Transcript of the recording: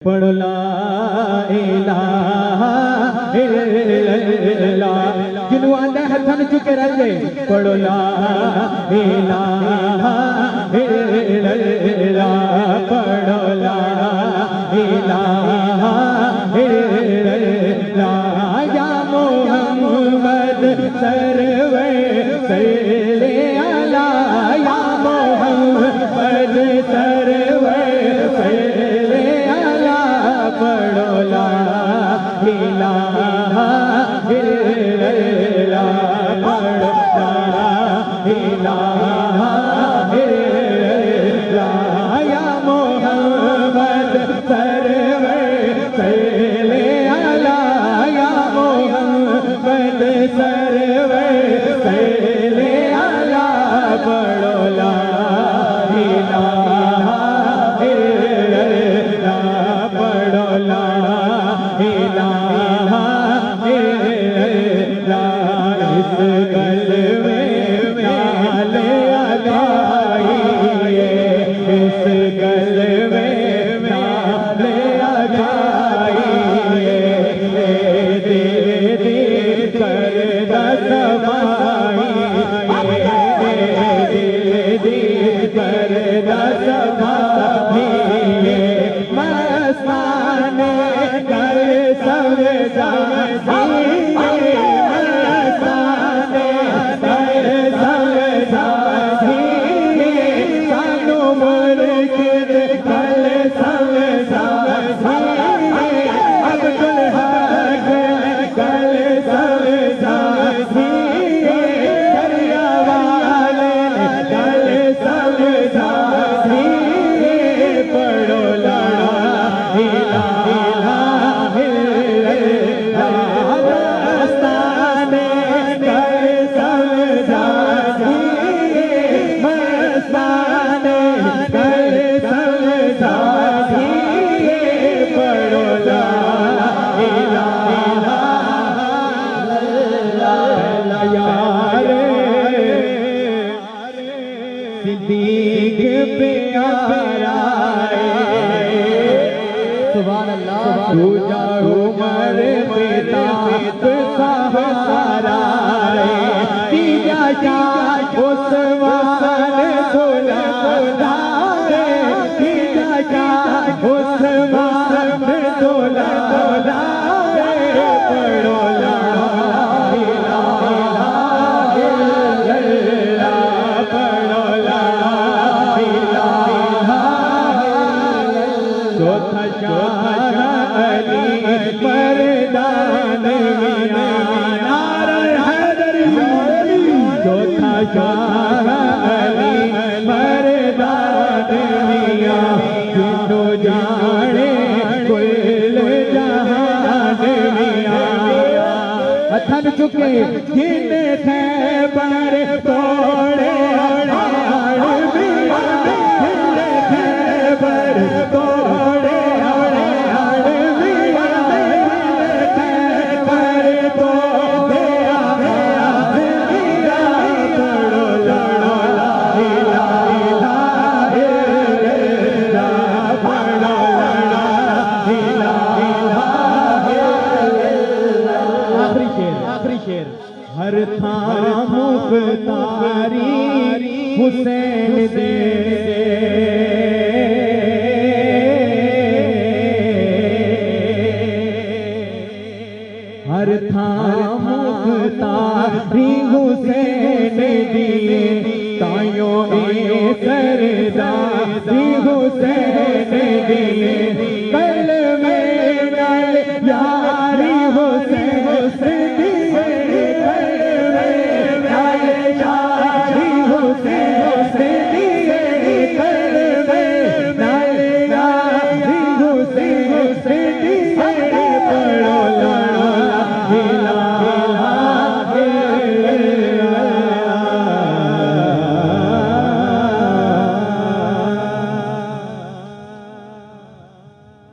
पढ़ो ला इलाहा इल्लल्लाह जिन्हों आंदा हथन चुके रहे पढ़ो ला इलाहा इल्लल्लाह पढ़ो ला इलाहा इल्लल्लाह या मोहम्मद सरवे सल्ले अला या मोहम्मद सरवे सल्ले अला पढ़ो ला इलाहा इल्लल्लाह पढ़ो ला इलाहा इल्लल्लाह या मोहम्मद सरवे सल्ले अला या मोहम्मद सरवे सल्ले अला पढ़ो ला इलाहा इल्लल्लाह पढ़ो ला इलाहा इल्लल्लाह इस गलवे नाले लगाइए इस गलवे नाले लगाइए दे कर कर मस्ताने कर सब सानू मुर के कल सब अब्दुल हक कल सब दरिया वाले कल सब पढ़ो ला इलाहा इल्लल्लाह मस्ताने कर सब मस्ताने कर सब पढ़ो ला इलाहा यार सिद्दीक प्यारा सुभान अल्लाह दूजा उमर पिता सहारा तीजा चार उस्मान दुलारे तीजा चार उस्मान दुलारे पढ़ो ला इलाहा इल्लल्लाह पढ़ो ला इलाहा चौथा शाह अली मर्दान नारे हैदरी चौथा शाह अली मर्दान जिन्नो जाने कुल जहान हथन चुके जिन खैबर तोड़े खैबर तोड़े हर था मुख्तारी हुसैन दे हर था मुख्तारी हुसैन दिए ताइयों सरदारी हुसैन दिए